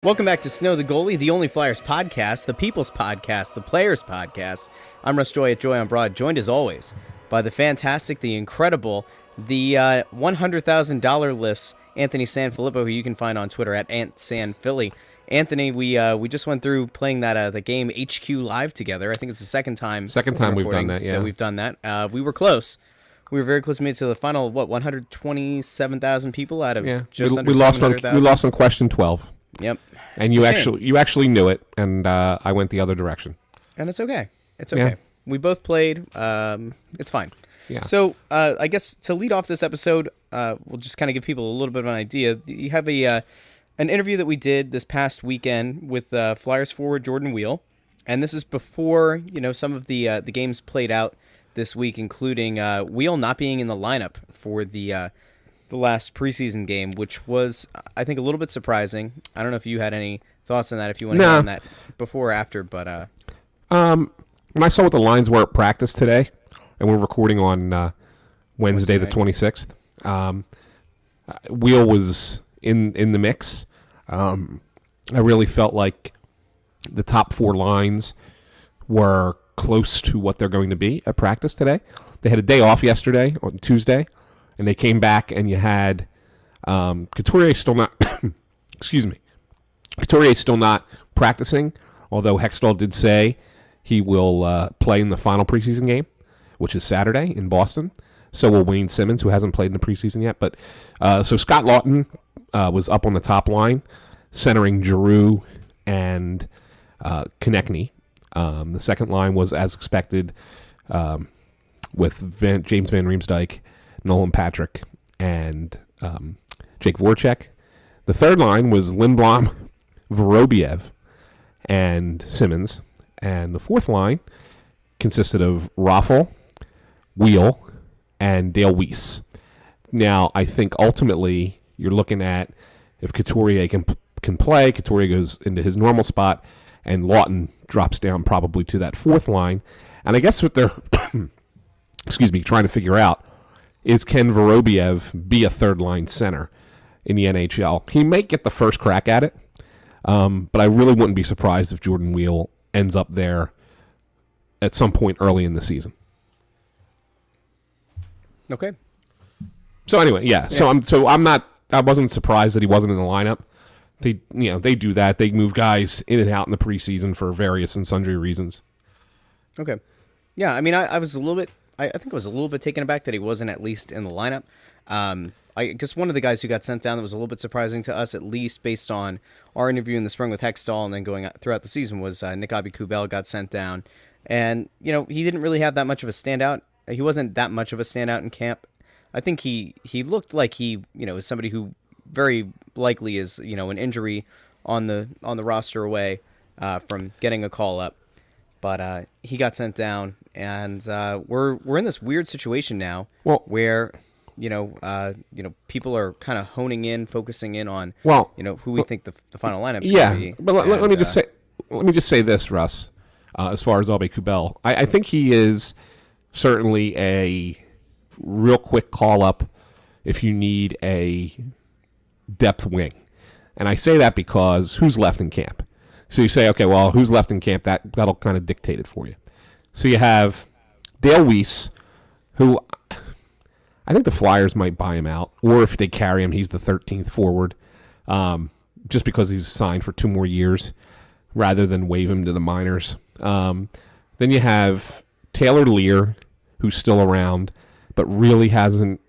Welcome back to Snow The Goalie, the only Flyers podcast, the people's podcast, the players' podcast. I'm Russ Joy at Joy on Broad, joined as always by the fantastic, the incredible, the $100,000 list, Anthony SanFilippo, who you can find on Twitter at AntSanPhilly. Anthony, we just went through playing that the game HQ live together. I think it's the second time we've done that. Yeah, that we've done that. We were close. We were very close to make it to the final. 127,000 people out of just under 700,000. We lost on question 12. Yep. And you actually knew it, and I went the other direction. And it's okay. It's okay. Yeah. We both played. It's fine. Yeah. So I guess to lead off this episode, we'll just kind of give people a little bit of an idea. You have an interview that we did this past weekend with Flyers forward Jordan Weal, and this is before some of the games played out this week, including Weal not being in the lineup for the last preseason game, which was, I think, a little bit surprising. I don't know if you had any thoughts on that, if you want to go on that before or after, but... when I saw what the lines were at practice today, and we're recording on Wednesday the 26th, Weal was in the mix. I really felt like the top four lines were close to what they're going to be at practice today. They had a day off yesterday, on Tuesday, and they came back, and you had Couturier still not, excuse me, Couturier still not practicing, although Hextall did say he will play in the final preseason game, which is Saturday in Boston. So will Wayne Simmons, who hasn't played in the preseason yet. But so Scott Lawton was up on the top line, centering Giroux and Konechny. The second line was, as expected, with James Van Riemsdyk, Nolan Patrick, and Jake Voracek. The third line was Lindblom, Vorobiev, and Simmons. And the fourth line consisted of Raffl, Weal, and Dale Weiss. Now, I think ultimately you're looking at if Couturier can play, Couturier goes into his normal spot, and Lawton drops down probably to that fourth line. And I guess what they're trying to figure out is, can Vorobiev be a third-line center in the NHL? He may get the first crack at it, but I really wouldn't be surprised if Jordan Weal ends up there at some point early in the season. Okay. So anyway, yeah. I wasn't surprised that he wasn't in the lineup. They do that. They move guys in and out in the preseason for various and sundry reasons. Okay. Yeah, I mean, I was a little bit. I think I was a little bit taken aback that he wasn't at least in the lineup. I guess one of the guys who got sent down that was a little bit surprising to us, at least based on our interview in the spring with Hextall and then going throughout the season, was Nick Aube-Kubel got sent down. And, he didn't really have that much of a standout. He wasn't that much of a standout in camp. I think he looked like he, is somebody who very likely is, an injury on the roster away from getting a call up. But he got sent down, and we're in this weird situation now where people are kind of focusing in on who we think the final lineup is going to be. But let me just say this, Russ. As far as Aube-Kubel, I think he is certainly a real quick call up if you need a depth wing, and I say that because who's left in camp? So you say, okay, well, who's left in camp? That'll kind of dictate it for you. So you have Dale Weiss, who I think the Flyers might buy him out, or if they carry him, he's the 13th forward, just because he's signed for 2 more years, rather than waive him to the minors. Then you have Taylor Lear, who's still around, but really hasn't,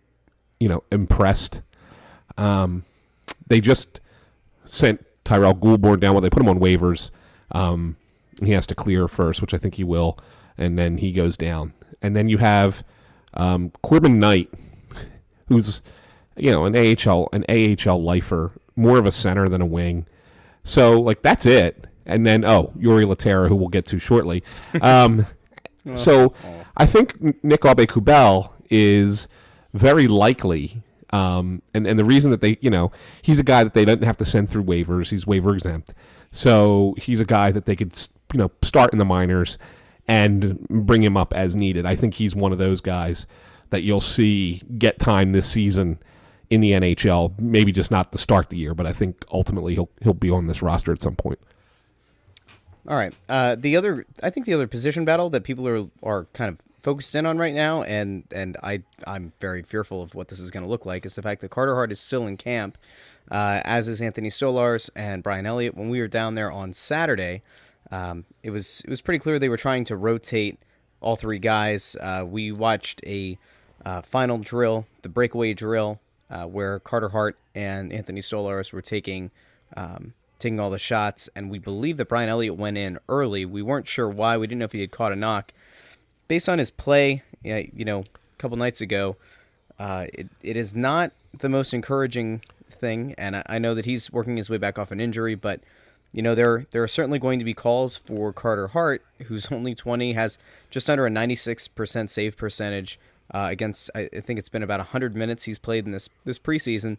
impressed. They just sent Tyrell Goulbourne down. Well, they put him on waivers. He has to clear first, which I think he will, and then he goes down. And then you have Corbin Knight, who's an AHL lifer, more of a center than a wing. So that's it. And then Jori Lehtera, who we'll get to shortly. So I think Nick Aube-Kubel is very likely. And the reason that they, he's a guy that they don't have to send through waivers. He's waiver exempt. So he's a guy that they could, start in the minors and bring him up as needed. I think he's one of those guys that you'll see get time this season in the NHL. Maybe just not to start the year, but I think ultimately he'll be on this roster at some point. All right. I think the other position battle that people are kind of focused in on right now, and I'm very fearful of what this is going to look like, is the fact that Carter Hart is still in camp, as is Anthony Stolarz and Brian Elliott. When we were down there on Saturday, it was pretty clear they were trying to rotate all three guys. We watched a final drill, the breakaway drill, where Carter Hart and Anthony Stolarz were taking all the shots, and we believe that Brian Elliott went in early. We weren't sure why. We didn't know if he had caught a knock. Based on his play, a couple nights ago, it is not the most encouraging thing, and I know that he's working his way back off an injury, but there are certainly going to be calls for Carter Hart, who's only 20, has just under a 96% save percentage against, I think it's been about 100 minutes he's played in this preseason.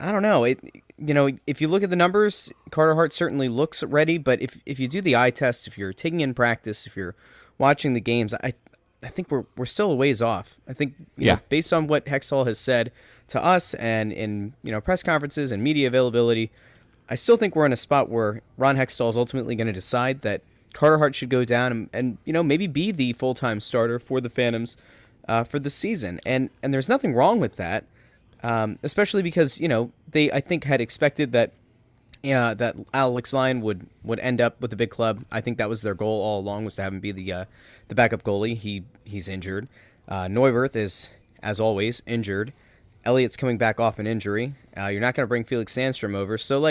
I don't know. If you look at the numbers, Carter Hart certainly looks ready, but if you do the eye test, if you're taking in practice, if you're watching the games, I think we're still a ways off. I think based on what Hextall has said to us and in press conferences and media availability, I still think we're in a spot where Ron Hextall is ultimately going to decide that Carter Hart should go down and maybe be the full-time starter for the Phantoms for the season. And there's nothing wrong with that, especially because they, I think, had expected that that Alex Lyon would end up with the big club. I think that was their goal all along, was to have him be the backup goalie. He's injured. Neuwirth is, as always, injured. Elliott's coming back off an injury. You're not going to bring Felix Sandstrom over. So,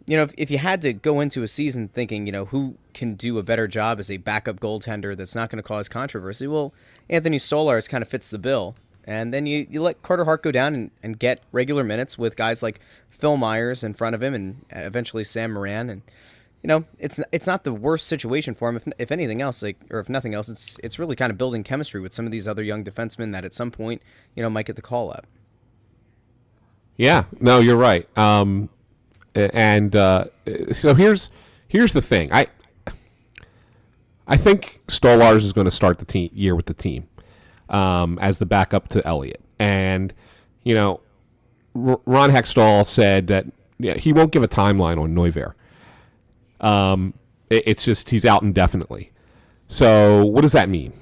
if you had to go into a season thinking, who can do a better job as a backup goaltender that's not going to cause controversy, well, Anthony Stolarz kind of fits the bill. And then you let Carter Hart go down and get regular minutes with guys like Phil Myers in front of him and eventually Sam Moran. And, it's not the worst situation for him. If anything else, or if nothing else, it's really kind of building chemistry with some of these other young defensemen that at some point, might get the call up. Yeah, no, you're right. So here's the thing. I think Stolarz is going to start the year with the team as the backup to Elliott. And, Ron Hextall said that he won't give a timeline on Neuwirth. It's just he's out indefinitely. So what does that mean?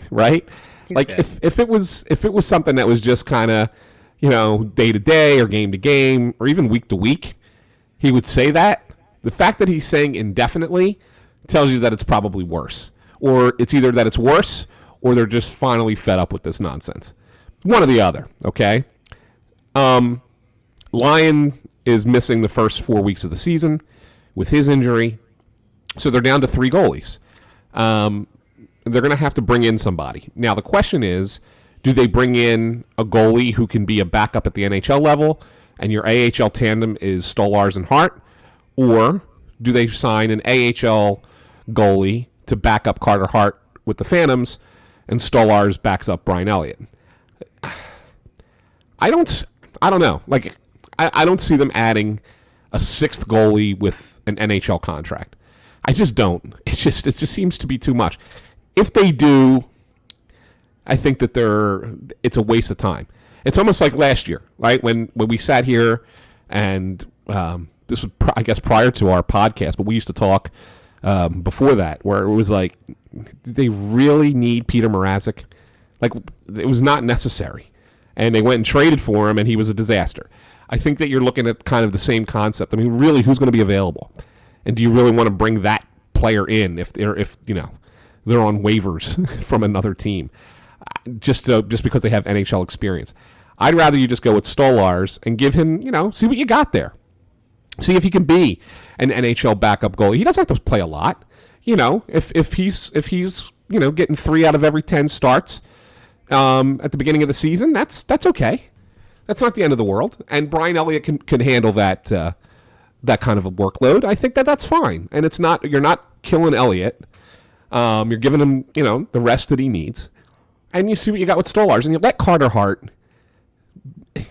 Right? If it was something that was just kind of, day to day or game to game or even week to week, he would say that. The fact that he's saying indefinitely tells you that it's probably worse. Or it's either that it's worse or they're just finally fed up with this nonsense. One or the other, okay? Lyon is missing the first 4 weeks of the season with his injury, so they're down to 3 goalies. They're going to have to bring in somebody. Now, the question is, do they bring in a goalie who can be a backup at the NHL level, and your AHL tandem is Stolarz and Hart, or do they sign an AHL goalie to back up Carter Hart with the Phantoms, and Stolarz backs up Brian Elliott? I don't know. I don't see them adding a 6th goalie with an NHL contract. I just don't. It just seems to be too much. If they do, I think that it's a waste of time. It's almost like last year, right? When we sat here, and this was, I guess, prior to our podcast, but we used to talk before that, where it was like, did they really need Peter Mrazek? It was not necessary. And they went and traded for him, and he was a disaster. I think that you're looking at kind of the same concept. I mean, really, who's going to be available? And do you really want to bring that player in if they're on waivers from another team just because they have NHL experience? I'd rather you just go with Stolarz and give him, see what you got there. See if he can be an NHL backup goalie. He doesn't have to play a lot. If he's getting 3 out of every 10 starts at the beginning of the season, that's okay. That's not the end of the world. And Brian Elliott can handle that kind of a workload. I think that's fine. And you're not killing Elliott. You're giving him, the rest that he needs. And you see what you got with Stolarz, and you let Carter Hart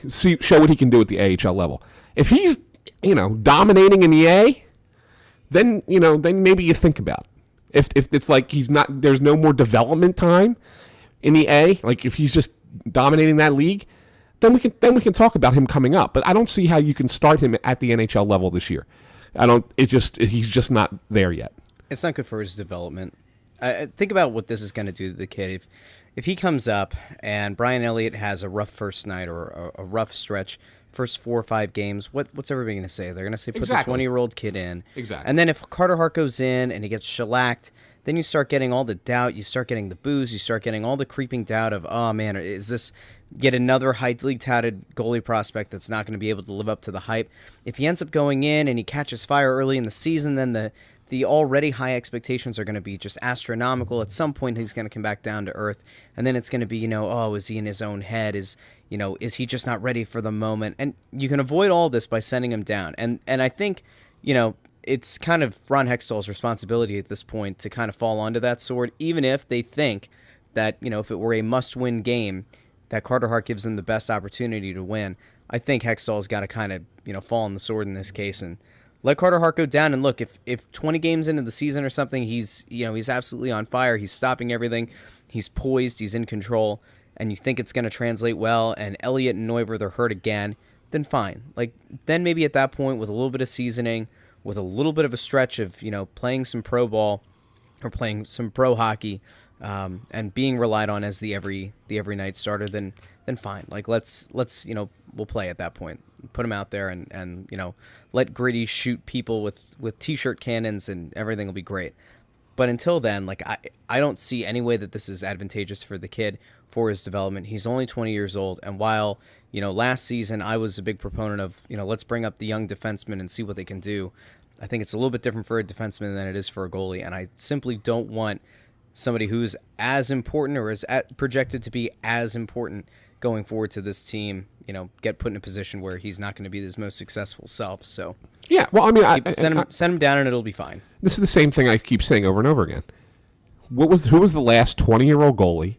show what he can do at the AHL level. If he's, dominating in the A, then maybe you think about it. If it's like there's no more development time in the A, like if he's just dominating that league, then we can talk about him coming up. But I don't see how you can start him at the NHL level this year. He's just not there yet. It's not good for his development. Think about what this is going to do to the kid. If he comes up and Brian Elliott has a rough first night or a rough stretch, first 4 or 5 games, what's everybody going to say? They're going to say put the 20-year-old kid in. Exactly. And then if Carter Hart goes in and he gets shellacked, then you start getting all the doubt, you start getting the boos, you start getting all the creeping doubt of, oh man, is this yet another highly touted goalie prospect that's not going to be able to live up to the hype? If he ends up going in and he catches fire early in the season, then the already high expectations are going to be just astronomical. At some point, he's going to come back down to earth, and then it's going to be, oh, is he in his own head? Is he just not ready for the moment? And you can avoid all this by sending him down. And I think, it's kind of Ron Hextall's responsibility at this point to kind of fall onto that sword, even if they think that, if it were a must-win game, that Carter Hart gives them the best opportunity to win. I think Hextall's got to kind of, fall on the sword in this case and let Carter Hart go down. And look, if 20 games into the season or something, he's absolutely on fire, he's stopping everything, he's poised, he's in control, and you think it's going to translate well, and Elliott and Neuber, they're hurt again, then fine. Then maybe at that point, with a little bit of seasoning, with a little bit of a stretch of, playing some pro ball or playing some pro hockey, and being relied on as the every night starter, then fine. Let's we'll play at that point. Put him out there and let Gritty shoot people with t-shirt cannons and everything will be great. But until then, I don't see any way that this is advantageous for the kid, for his development. He's only 20 years old, and while last season I was a big proponent of let's bring up the young defensemen and see what they can do, I think it's a little bit different for a defenseman than it is for a goalie, and I simply don't want somebody who's as important or is projected to be as important going forward to this team, get put in a position where he's not going to be his most successful self. So yeah, well, I mean, send him down and it'll be fine. This is the same thing I keep saying over and over again. Who was the last 20-year-old goalie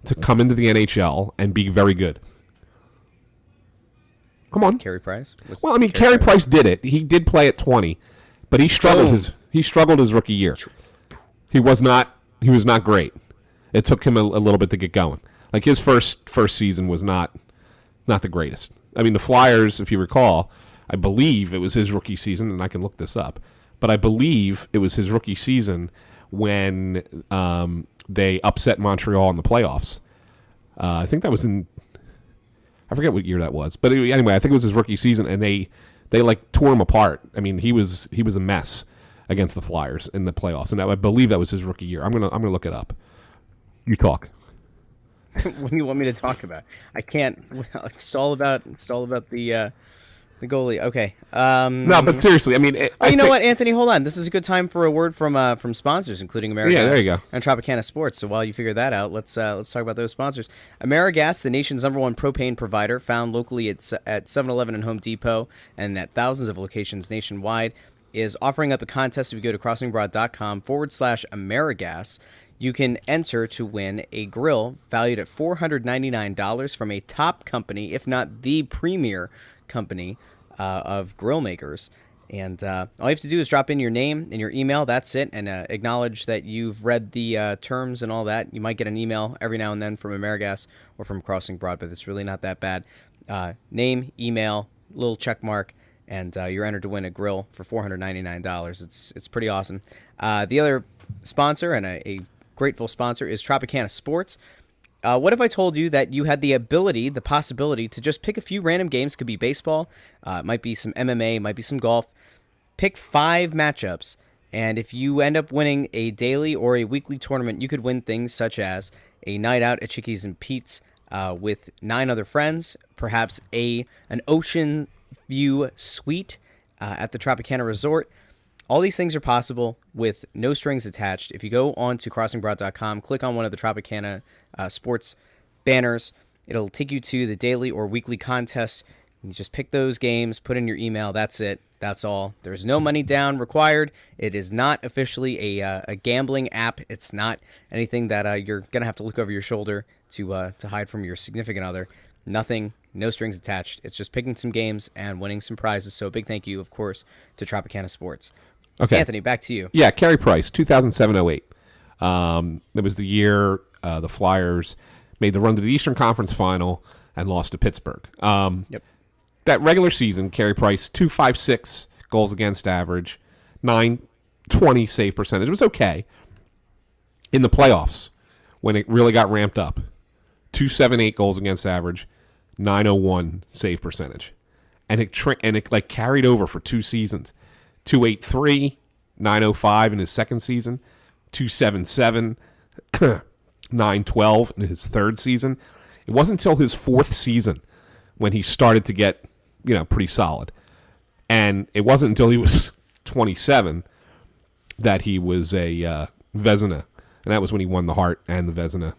to come into the NHL and be very good? Come on, Carey Price. Well, I mean, Carey Price did it. He did play at 20, but he struggled. He struggled his rookie year. He was not great. It took him a little bit to get going. His first season was not the greatest. I mean, the Flyers, if you recall, I believe it was his rookie season, and I can look this up, but I believe it was his rookie season when they upset Montreal in the playoffs. I think that was I forget what year that was, but anyway, I think it was his rookie season, and they tore him apart. I mean, he was a mess against the Flyers in the playoffs, and I believe that was his rookie year. I'm gonna look it up. You talk. What do you want me to talk about? I can't. It's all about the goalie. Okay. No, but seriously, I mean, you know what, Anthony? Hold on. This is a good time for a word from sponsors, including AmeriGas. Yeah, there you go. And Tropicana Sports. So while you figure that out, let's talk about those sponsors. AmeriGas, the nation's #1 propane provider, found locally at 7-Eleven and Home Depot, and at thousands of locations nationwide, is offering up a contest. If you go to crossingbroad.com/AmeriGas, you can enter to win a grill valued at $499 from a top company, if not the premier company of grill makers. And all you have to do is drop in your name and your email. That's it. And acknowledge that you've read the terms and all that. You might get an email every now and then from AmeriGas or from Crossing Broad, but it's really not that bad. Name, email, little check mark, and you're entered to win a grill for $499. It's pretty awesome. The other sponsor, and a grateful sponsor, is Tropicana Sports. What if I told you that you had the possibility to just pick a few random games? Could be baseball, it might be some MMA, it might be some golf. Pick 5 matchups, and if you end up winning a daily or a weekly tournament, you could win things such as a night out at Chickies and Pete's with 9 other friends, perhaps an ocean view suite at the Tropicana Resort. All these things are possible with no strings attached. If you go on to crossingbroad.com, click on one of the Tropicana Sports banners, it'll take you to the daily or weekly contest. You just pick those games, put in your email. That's it. That's all. There's no money down required. It is not officially a gambling app. It's not anything that you're going to have to look over your shoulder to hide from your significant other. Nothing, no strings attached. It's just picking some games and winning some prizes. So a big thank you, of course, to Tropicana Sports. Okay. Anthony, back to you. Yeah, Carey Price, 2007-08. It was the year the Flyers made the run to the Eastern Conference Final and lost to Pittsburgh. Yep. That regular season, Carey Price, 2.56 goals against average, 920 save percentage. It was okay. In the playoffs, when it really got ramped up, 2.78 goals against average, 901 save percentage. And it like carried over for 2 seasons. 2.83, 905 in his second season, 2.77, 912 in his third season. It wasn't until his fourth season when he started to get, pretty solid. And it wasn't until he was 27 that he was a Vezina. And that was when he won the Hart and the Vezina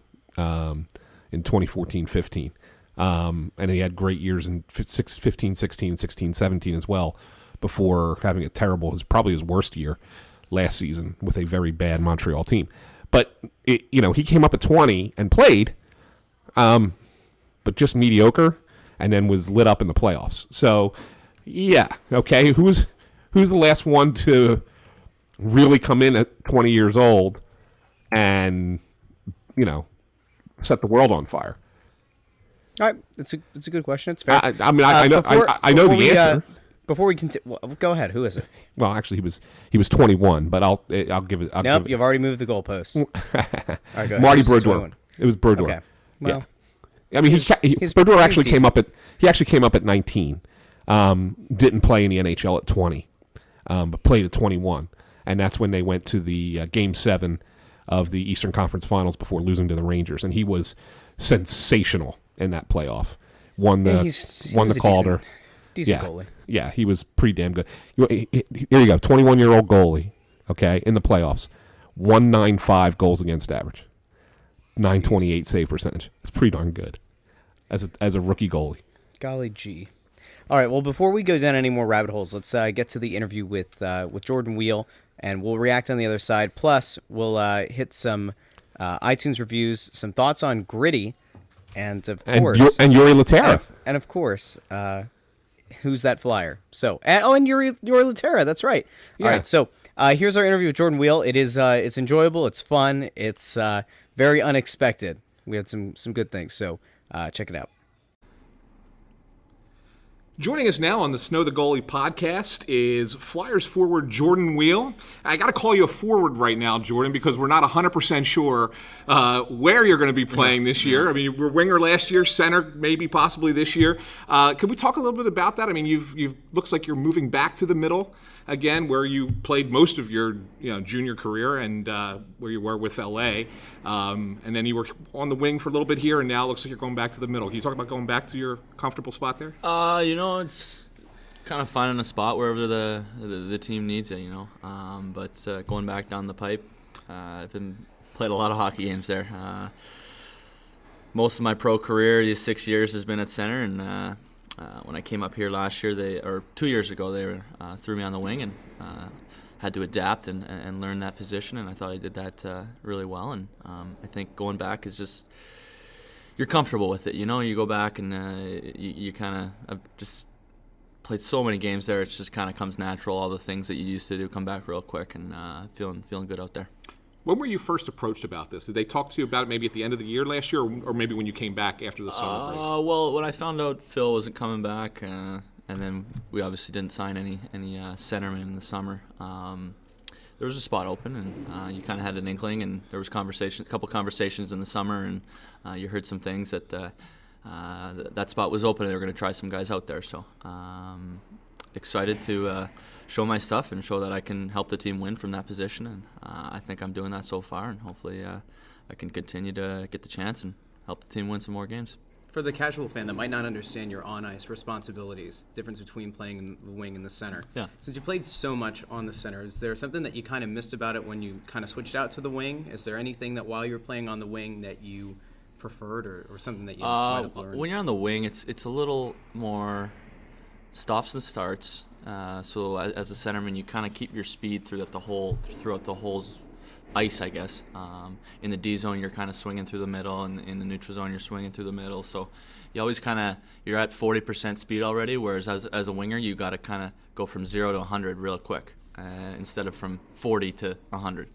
in 2014-15. And he had great years in 15, 16, 16, 17 as well before having a terrible, probably his worst year last season with a very bad Montreal team. But, he came up at 20 and played, but just mediocre, and then was lit up in the playoffs. So, yeah, okay, who's the last one to really come in at 20 years old and, set the world on fire? All right, it's a good question. It's fair. I know the answer. Before we continue, go ahead. Who is it? Well, actually, he was 21, but I'll give it. Nope, you've already moved the goalposts. All right, go ahead. Marty Brodeur. It was Brodeur. Okay. Well, yeah. I mean, Brodeur actually came up at 19. Didn't play in the NHL at 20, but played at 21, and that's when they went to the Game 7 of the Eastern Conference Finals before losing to the Rangers, and he was sensational in that playoff. Won the Calder. Decent goalie. Yeah, he was pretty damn good. Here you go, 21-year-old goalie, okay, in the playoffs. 195 goals against average. 928 save percentage. It's pretty darn good as a rookie goalie. Golly gee. All right, well, before we go down any more rabbit holes, let's get to the interview with Jordan Weal, and we'll react on the other side. Plus, we'll hit some iTunes reviews, some thoughts on Gritty, and of course... And Jori Lehtera. And of course... Who's that flyer? So, and Jori Lehtera, that's right. Yeah. All right, so here's our interview with Jordan Weal. It's enjoyable, it's fun, it's very unexpected. We had some good things, so check it out. Joining us now on the Snow the Goalie podcast is Flyers forward Jordan Weal. I got to call you a forward right now, Jordan, because we're not 100% sure where you're going to be playing this year. I mean, you were winger last year, center maybe possibly this year. Could we talk a little bit about that? I mean, you've looks like you're moving back to the middle again, where you played most of your junior career and where you were with LA, and then you were on the wing for a little bit here, and now it looks like you're going back to the middle. Can you talk about going back to your comfortable spot there? It's kind of finding a spot wherever the team needs it, but going back down the pipe, I've played a lot of hockey games there. Most of my pro career, these 6 years, has been at center, and when I came up here last year, 2 years ago, they threw me on the wing and had to adapt and learn that position, and I thought I did that really well. And I think going back is just, you're comfortable with it. You go back and you kind of just played so many games there. It just kind of comes natural. All the things that you used to do come back real quick, and feeling good out there. When were you first approached about this? Did they talk to you about it maybe at the end of the year last year, or maybe when you came back after the summer break? Well, when I found out Phil wasn't coming back, and then we obviously didn't sign any centermen in the summer, there was a spot open, and you kind of had an inkling, and there was a couple conversations in the summer, and you heard some things that that spot was open, and they were going to try some guys out there. So excited to show my stuff and show that I can help the team win from that position, and I think I'm doing that so far, and hopefully I can continue to get the chance and help the team win some more games. For the casual fan that might not understand your on-ice responsibilities, the difference between playing in the wing and the center. Yeah. Since you played so much on the center, is there something that you kind of missed about it when you kind of switched out to the wing? Is there anything that while you were playing on the wing that you preferred, or something that you might have learned? When you're on the wing, it's a little more stops and starts. So as a centerman, you kind of keep your speed throughout the whole ice, I guess. In the D zone, you're kind of swinging through the middle, and in the neutral zone, you're swinging through the middle. So you always you're at 40% speed already, whereas as a winger, you got to kind of go from 0 to 100 real quick, instead of from 40 to 100.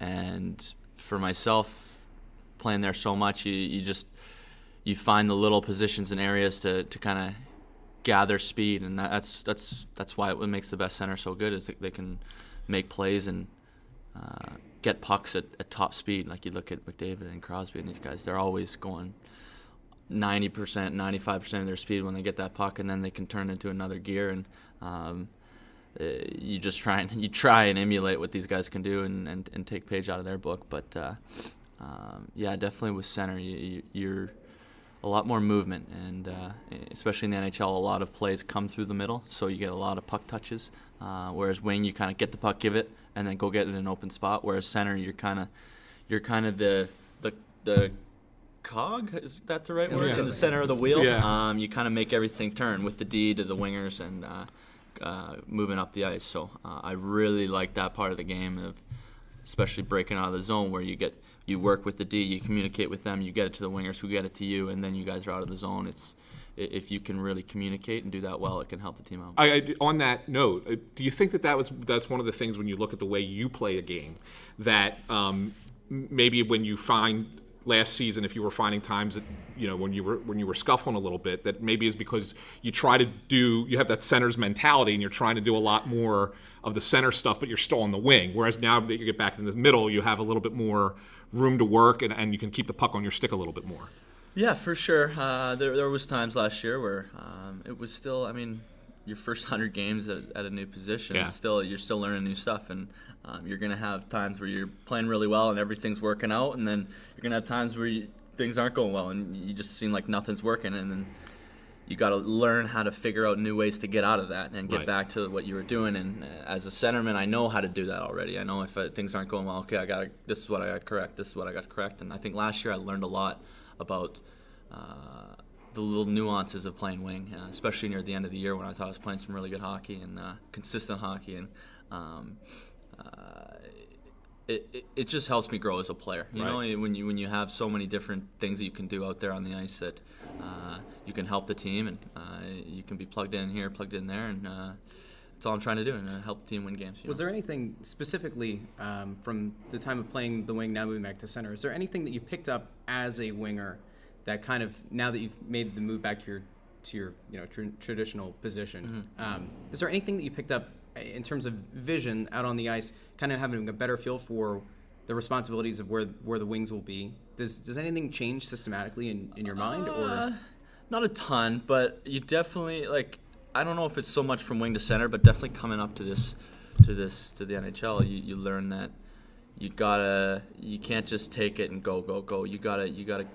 And for myself, playing there so much, you you find the little positions and areas to kind of gather speed, and that's why it makes the best center so good, is that they can make plays and get pucks at top speed. Like you look at McDavid and Crosby and these guys, they're always going 90%, 95% of their speed when they get that puck, and then they can turn into another gear. And you just try and emulate what these guys can do and take page out of their book. But yeah, definitely with center, you're a lot more movement, and especially in the NHL, a lot of plays come through the middle, so you get a lot of puck touches. Whereas wing, you kind of get the puck, give it, and then go get it in an open spot. Whereas center, you're kind of the cog, is that the right word? Yeah. In the center of the wheel. Yeah. You kind of make everything turn with the D to the wingers and moving up the ice. So I really like that part of the game, of especially breaking out of the zone, where you work with the D, you communicate with them, you get it to the wingers who get it to you, and then you guys are out of the zone. If you can really communicate and do that well, it can help the team out. On that note, do you think that's one of the things when you look at the way you play a game, that maybe when you find last season, if you were finding times that, when you were scuffling a little bit, that maybe is because you have that center's mentality and you're trying to do a lot more of the center stuff, but you're still on the wing. Whereas now that you get back in the middle, you have a little bit more room to work, and you can keep the puck on your stick a little bit more. Yeah, for sure. There was times last year where it was still, your first 100 games at a new position, Yeah. you're still learning new stuff, and you're going to have times where you're playing really well and everything's working out, and then you're going to have times where things aren't going well and you just seem like nothing's working, and then you got to learn how to figure out new ways to get out of that and get Right. back to what you were doing. And as a centerman, I know how to do that already. I know if things aren't going well, okay, this is what I got correct, this is what I got correct. And I think last year I learned a lot about the little nuances of playing wing, especially near the end of the year when I thought I was playing some really good hockey and consistent hockey. And it just helps me grow as a player. You know, when you have so many different things that you can do out there on the ice, that you can help the team, and you can be plugged in here, plugged in there, and that's all I'm trying to do, and help the team win games. Was there anything specifically from the time of playing the wing, now moving back to center, is there anything that you picked up as a winger that kind of, now that you've made the move back to your traditional position, is there anything that you picked up in terms of vision out on the ice, kind of having a better feel for the responsibilities of where the wings will be? Does anything change systematically in your mind, or not a ton, but you definitely, I don't know if it's so much from wing to center, but definitely coming up to the NHL, you learn that you can't just take it and go. You gotta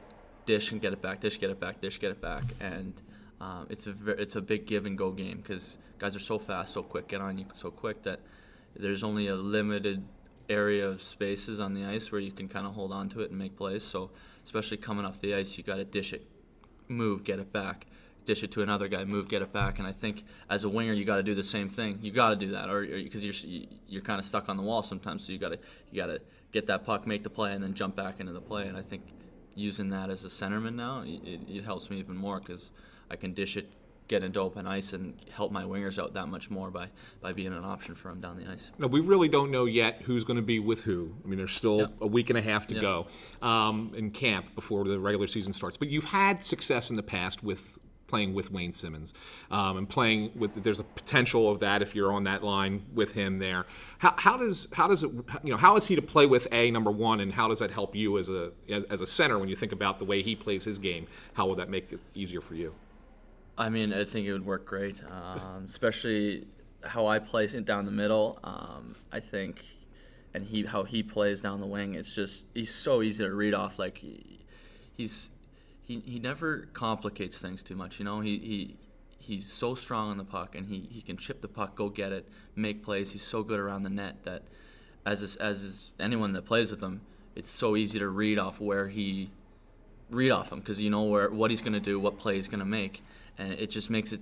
dish and get it back, dish, get it back, dish, get it back, and it's a big give and go game, because guys are so fast, so quick, get on you so quick, that there's only a limited area of spaces on the ice where you can kind of hold on to it and make plays. So especially coming off the ice, you got to dish it, move, get it back, dish it to another guy, move, get it back. And I think as a winger, you got to do the same thing. You got to do that, or because you're kind of stuck on the wall sometimes. So you got to get that puck, make the play, and then jump back into the play. And I think using that as a centerman now, it helps me even more, because I can dish it, get into open ice, and help my wingers out that much more by being an option for them down the ice. No, we really don't know yet who's going to be with who. I mean, there's still a week and a half to go in camp before the regular season starts. But you've had success in the past with playing with Wayne Simmonds, and playing with. There's a potential of that if you're on that line with him there. How is he to play with, number one, and how does that help you as a center when you think about the way he plays his game? How will that make it easier for you? I think it would work great, especially how I play down the middle. I think, and how he plays down the wing. It's just, he's so easy to read off. Like he never complicates things too much. He's so strong on the puck, and he can chip the puck, go get it, make plays. He's so good around the net that as anyone that plays with him, it's so easy to read off him, because you know what he's going to do, what play he's going to make. And it just makes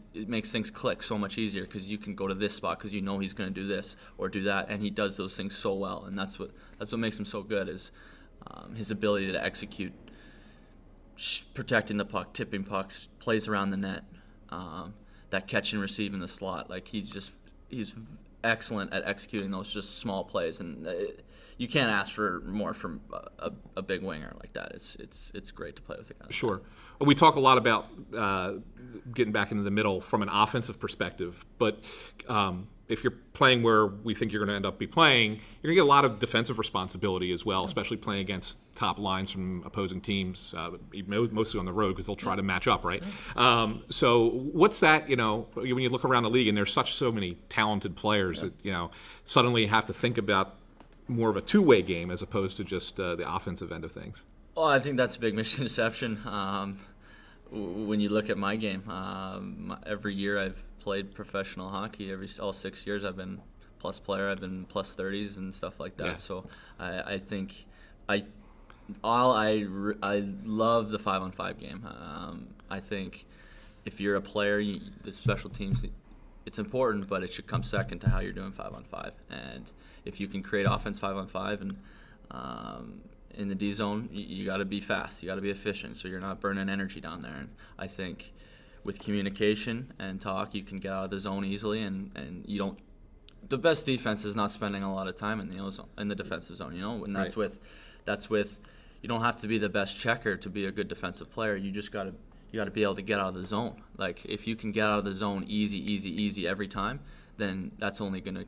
things click so much easier, because you can go to this spot because you know he's going to do this or do that, and he does those things so well. And that's what makes him so good, is his ability to execute, protecting the puck, tipping pucks, plays around the net, that catch and receive in the slot. Like he's excellent at executing those just small plays, and you can't ask for more from a big winger like that. It's great to play with a guy. Sure. We talk a lot about getting back into the middle from an offensive perspective, but if you're playing where we think you're going to end up be playing, you're going to get a lot of defensive responsibility as well, especially playing against top lines from opposing teams, mostly on the road because they'll try to match up, right? So what's that, when you look around the league and there's so many talented players that, suddenly you have to think about more of a two-way game as opposed to just the offensive end of things? Well, I think that's a big misconception. When you look at my game, every year I've played professional hockey. All 6 years I've been plus player. I've been plus 30s and stuff like that. Yeah. So I think I love the 5-on-5 game. I think if you're a player, the special teams, it's important, but it should come second to how you're doing 5-on-5. And if you can create offense 5-on-5 and in the D zone, you got to be fast. You got to be efficient, so you're not burning energy down there. And I think with communication and talk, you can get out of the zone easily, and you don't. The best defense is not spending a lot of time in the defensive zone, and that's with. You don't have to be the best checker to be a good defensive player. You just got to be able to get out of the zone. Like if you can get out of the zone easy every time, then that's only going to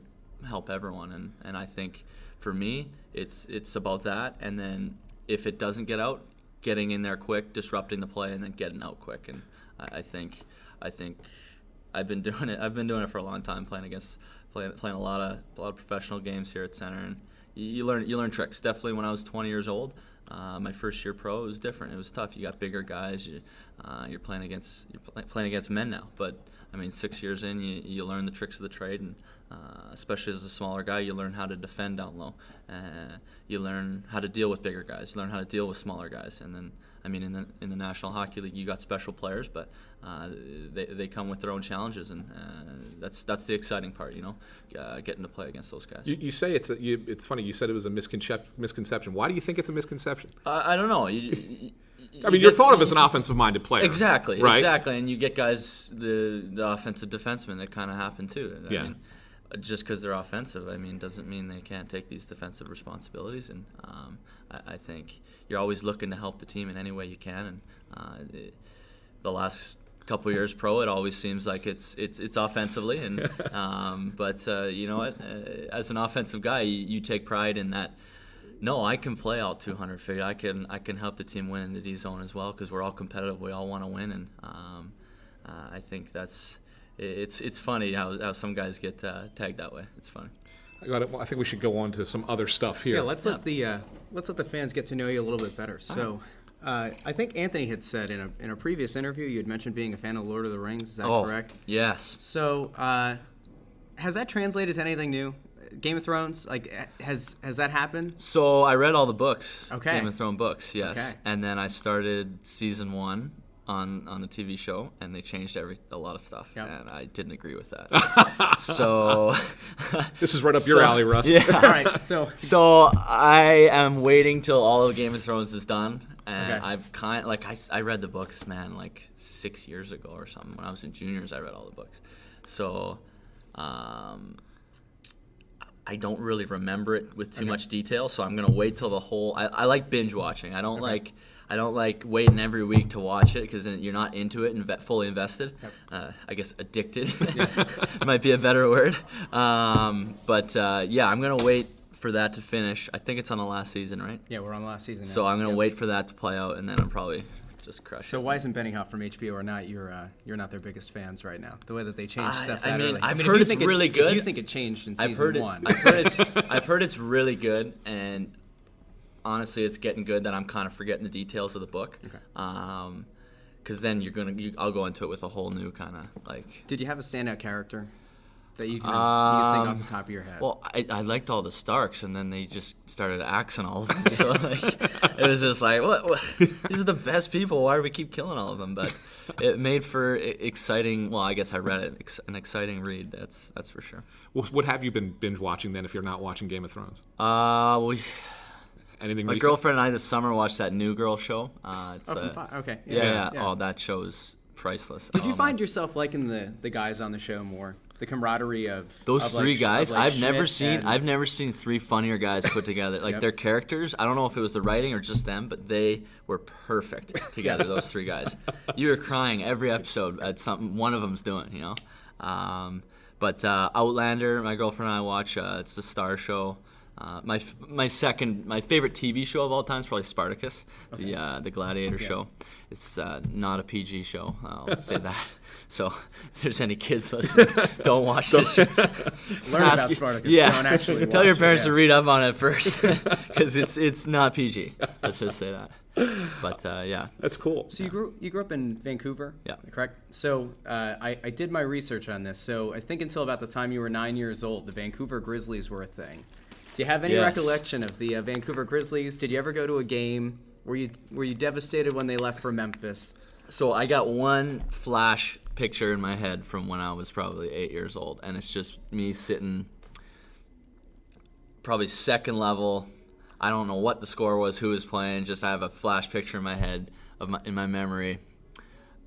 help everyone. And I think for me, it's about that. And then if it doesn't get out, getting in there quick, disrupting the play, and then getting out quick. And I think I've been doing it. I've been doing it for a long time, playing a lot of professional games here at Center, and you learn tricks. Definitely when I was 20 years old, my first year pro, it was different. It was tough. You got bigger guys. You're playing against men now, but. 6 years in, you learn the tricks of the trade, and especially as a smaller guy, you learn how to defend down low. You learn how to deal with bigger guys. You learn how to deal with smaller guys. And then, in the National Hockey League, you got special players, but they come with their own challenges, and that's the exciting part, getting to play against those guys. You say it's funny. You said it was a misconception. Why do you think it's a misconception? I don't know. You're thought of as an offensive-minded player. Exactly, right? Exactly. And you get guys, the offensive defensemen, that kind of happen too. Just because they're offensive, doesn't mean they can't take these defensive responsibilities. And I think you're always looking to help the team in any way you can. And the last couple years pro, it always seems like it's offensively. And but you know what? As an offensive guy, you take pride in that. No, I can play all 200 feet. I can help the team win in the D zone as well because we're all competitive. We all want to win, and I think it's funny how some guys get tagged that way. It's funny. I think we should go on to some other stuff here. Yeah, let's let the fans get to know you a little bit better. So, I think Anthony had said in a previous interview you had mentioned being a fan of Lord of the Rings. Is that correct? Yes. So, has that translated to anything new? Game of Thrones, has that happened? So I read all the books, okay. Game of Thrones books, yes. Okay. And then I started season 1 on the TV show, and they changed a lot of stuff, yep. And I didn't agree with that. So this is right up your alley, Russ. Yeah. All right. So I am waiting till all of Game of Thrones is done, and okay. I've I read the books, man, 6 years ago or something. When I was in juniors, I read all the books. So. I don't really remember it with too much detail, so I'm gonna wait till the whole. I like binge watching. I don't like waiting every week to watch it because then you're not into it and fully invested. Yep. I guess addicted might be a better word. But I'm gonna wait for that to finish. I think it's on the last season, right? Yeah, we're on the last season now. So I'm gonna wait for that to play out, and then I'm probably. Just crush so it. Why isn't Benioff from HBO or not? You're not their biggest fans right now. The way that they changed stuff. I've heard it's really good. If you think it changed in season 1? I've heard it's really good, and honestly, it's getting good that I'm kind of forgetting the details of the book. Okay. Because then I'll go into it with a whole new kind of like. Did you have a standout character that you can think off the top of your head? Well, I liked all the Starks, and then they just started axing all of them. So it was just like, what? These are the best people. Why do we keep killing all of them? But it made for exciting. Well, I guess I read it. An exciting read. That's for sure. Well, what have you been binge watching then? If you're not watching Game of Thrones? Anything? My recent? girlfriend and I this summer watched that New Girl show. Okay. Yeah. Oh, that show's priceless. Did you find yourself liking the guys on the show more? the camaraderie of those of three guys. Schmidt I've never seen three funnier guys put together. Like their characters, I don't know if it was the writing or just them, but they were perfect together. Those three guys. You were crying every episode at something one of them's doing. But Outlander, my girlfriend and I watch. It's a Star show. My favorite TV show of all time is probably Spartacus, the Gladiator show. It's not a PG show. I'll say that. So if there's any kids listening, don't watch this show. Learn about Spartacus. Don't actually tell your parents to read up on it first, because it's not PG. Let's just say that. But that's cool. So you grew up in Vancouver, correct? So I did my research on this. So I think until about the time you were 9 years old, the Vancouver Grizzlies were a thing. Do you have any recollection of the Vancouver Grizzlies? Did you ever go to a game? Were you devastated when they left for Memphis? So I got one flash picture in my head from when I was probably 8 years old, and it's just me sitting probably second level. I don't know what the score was, who was playing. Just I have a flash picture in my head in my memory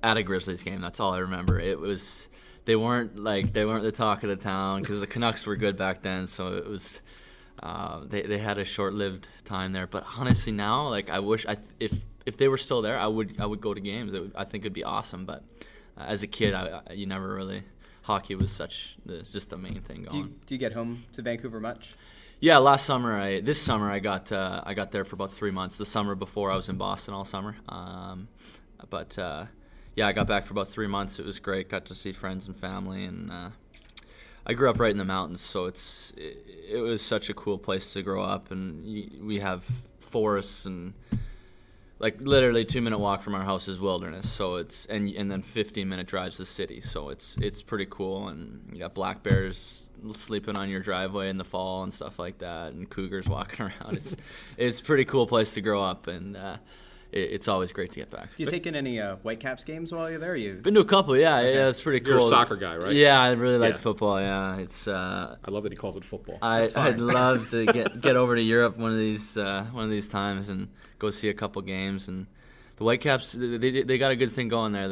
at a Grizzlies game. That's all I remember. It was they weren't the talk of the town because the Canucks were good back then. So it was they had a short-lived time there. But honestly, now I wish if they were still there, I would go to games. I think it'd be awesome. But as a kid, you never really. Hockey was just the main thing going. Do you get home to Vancouver much? Yeah, this summer I got there for about 3 months. The summer before I was in Boston all summer. I got back for about 3 months. It was great. Got to see friends and family, and I grew up right in the mountains, so it was such a cool place to grow up. And we have forests and literally 2-minute walk from our house is wilderness. So it's and then 15-minute drives to the city. So it's pretty cool, and you got black bears sleeping on your driveway in the fall and stuff like that, and cougars walking around. It's a pretty cool place to grow up, and it's always great to get back. You taken any Whitecaps games while you're there? Been to a couple, yeah. It's pretty cool. You're a soccer guy, right? Yeah, I really like football. Yeah, it's. I love that he calls it football. I'd love to get over to Europe one of these times and go see a couple games. And the Whitecaps, they got a good thing going there.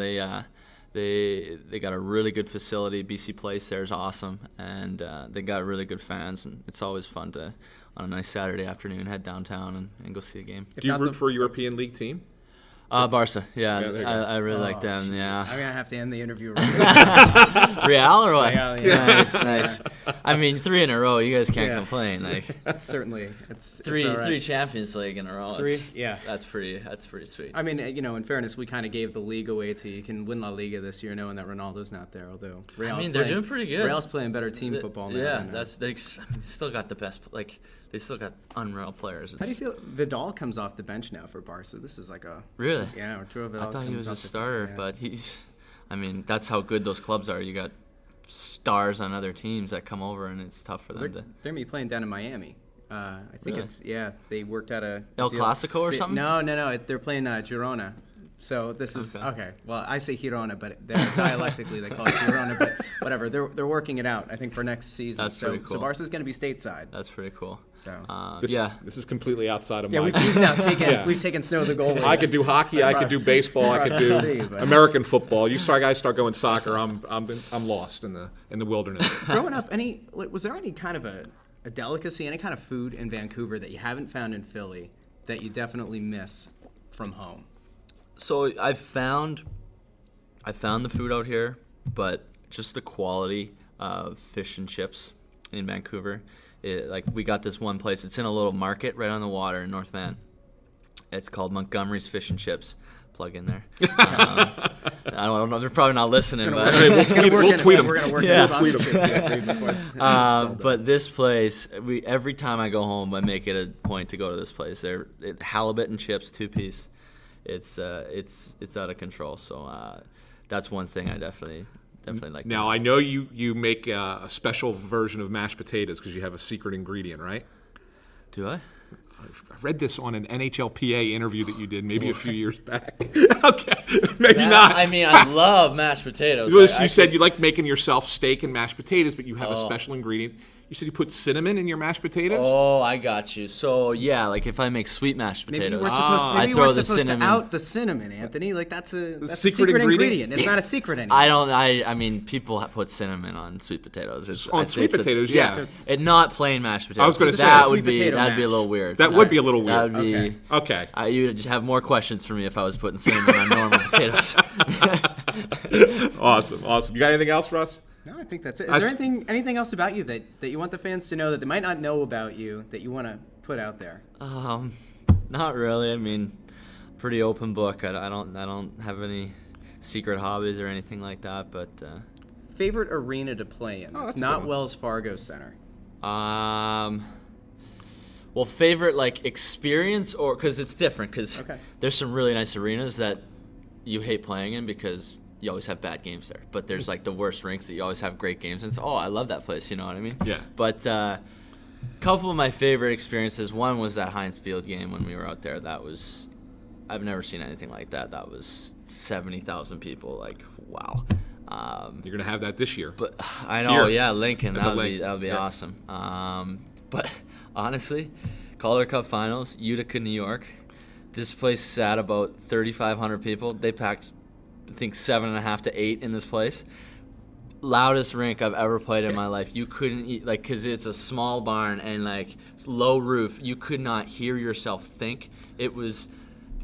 They got a really good facility. BC Place there is awesome, and they got really good fans, and it's always fun to, on a nice Saturday afternoon, head downtown and go see a game. Do you root for a European League team? Barca, I really like them. Geez. Yeah, I'm gonna have to end the interview right now. Real or what? Real, yeah. Nice. I mean, 3 in a row. You guys can't complain. It's certainly it's three all right. 3 Champions League in a row. That's pretty sweet. I mean, in fairness, we kind of gave the league away to you can win La Liga this year, knowing that Ronaldo's not there. Although they're doing pretty good. Real's playing better team football now. Yeah, they still got the best. They still got unreal players. How do you feel? Vidal comes off the bench now for Barca. This is like a really. Yeah, Arturo Vidal. I thought he was a starter, but that's how good those clubs are. You got stars on other teams that come over, and it's tough for them to. They're gonna be playing down in Miami. I think they worked out a El Clasico or something. No. They're playing Girona. So this is okay. Well, I say Girona, but dialectically they call it Girona. But whatever, they're working it out. I think for next season. That's pretty cool. So Barca's going to be stateside. That's pretty cool. So this is completely outside of my. We've taken Snow the Goalie. I could do hockey. I could do baseball. I could do American football. You guys start going soccer. I'm lost in the wilderness. Growing up, was there any kind of a delicacy, any kind of food in Vancouver that you haven't found in Philly that you definitely miss from home? So I found the food out here, but just the quality of fish and chips in Vancouver. We got this one place. It's in a little market right on the water in North Van. It's called Montgomery's Fish and Chips. Plug in there. I don't know. They're probably not listening, but we'll tweet them. We're gonna work But this place, every time I go home, I make it a point to go to this place. They're halibut and chips, 2-piece. It's out of control. So that's one thing I definitely like. Now I know you make a special version of mashed potatoes because you have a secret ingredient, right? Do I? I read this on an NHLPA interview that you did maybe a few years back. Okay, maybe not. I mean, I love mashed potatoes. You said you like making yourself steak and mashed potatoes, but you have a special ingredient. You said you put cinnamon in your mashed potatoes? Oh, I got you. So yeah, like if I make sweet mashed potatoes, Maybe I we're throw supposed the cinnamon. to out the cinnamon, Anthony. Like that's a secret secret ingredient? It's not a secret anymore. I mean, people put cinnamon on sweet potatoes. On sweet potatoes, yeah. And not plain mashed potatoes. I was gonna say that sweet would be potato that'd be a mash. little weird. That would be a little weird. That would be. Okay. You would just have more questions for me if I was putting cinnamon on normal potatoes. Awesome. You got anything else, Russ? No, I think that's it. Is there anything else about you that you want the fans to know that they might not know about you that you want to put out there? Not really. I mean, pretty open book. I don't have any secret hobbies or anything like that. But Favorite arena to play in? It's not Wells Fargo Center. well, favorite like experience or because it's different because there's some really nice arenas that you hate playing in because you always have bad games there. But there's like the worst rinks that you always have great games in. So, I love that place. You know what I mean? Yeah. But couple of my favorite experiences. One was that Heinz Field game when we were out there. That was, I've never seen anything like that. That was 70,000 people. Like, wow. You're gonna have that this year. But I know, Here. yeah, Lincoln. That would be Yeah. awesome. But honestly, Calder Cup Finals, Utica, New York. This place sat about 3,500 people. They packed, I think, 7.5 to 8 in this place. Loudest rink I've ever played in my life. You couldn't eat, like, because it's a small barn and like low roof. You could not hear yourself think. It was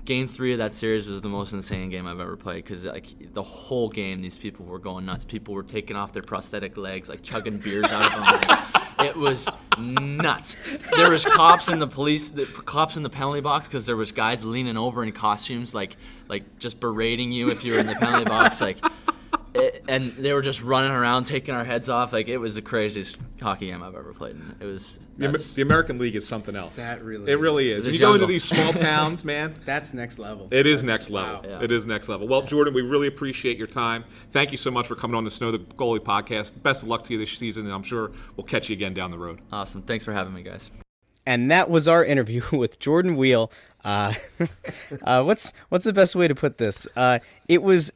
Game 3 of that series was the most insane game I've ever played because like the whole game, these people were going nuts. People were taking off their prosthetic legs, like chugging beers out of them. It was nuts. There was cops in the penalty box because there was guys leaning over in costumes, like just berating you if you were in the penalty box, and they were just running around taking our heads off. Like, it was the craziest hockey game I've ever played. And it was the American League is something else. That really It really is. It's a You go into jungle. these small towns, man. That's next level. It is next level. Wow. Yeah. It is next level. Well, Jordan, we really appreciate your time. Thank you so much for coming on the Snow the Goalie podcast. Best of luck to you this season, and I'm sure we'll catch you again down the road. awesome. Thanks for having me, guys. And that was our interview with Jordan Weal. What's the best way to put this? It was